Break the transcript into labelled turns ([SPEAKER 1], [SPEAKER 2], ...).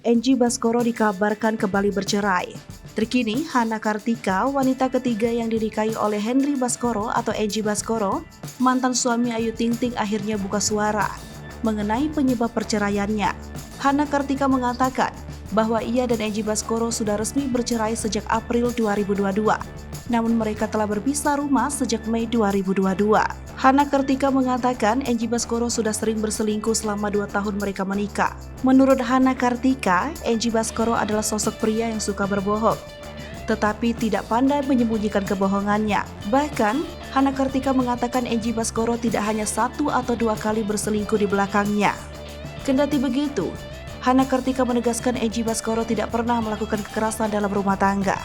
[SPEAKER 1] Enji Baskoro dikabarkan kembali bercerai. Terkini, Hana Kartika, wanita ketiga yang dinikahi oleh Henry Baskoro atau Enji Baskoro, mantan suami Ayu Ting Ting akhirnya buka suara mengenai penyebab perceraiannya. Hana Kartika mengatakan bahwa ia dan Enji Baskoro sudah resmi bercerai sejak April 2022. Namun mereka telah berpisah rumah sejak Mei 2022. Hana Kartika mengatakan Enji Baskoro sudah sering berselingkuh selama 2 tahun mereka menikah. Menurut Hana Kartika, Enji Baskoro adalah sosok pria yang suka berbohong, tetapi tidak pandai menyembunyikan kebohongannya. Bahkan, Hana Kartika mengatakan Enji Baskoro tidak hanya 1 atau 2 kali berselingkuh di belakangnya. Kendati begitu, Hana Kartika menegaskan Enji Baskoro tidak pernah melakukan kekerasan dalam rumah tangga.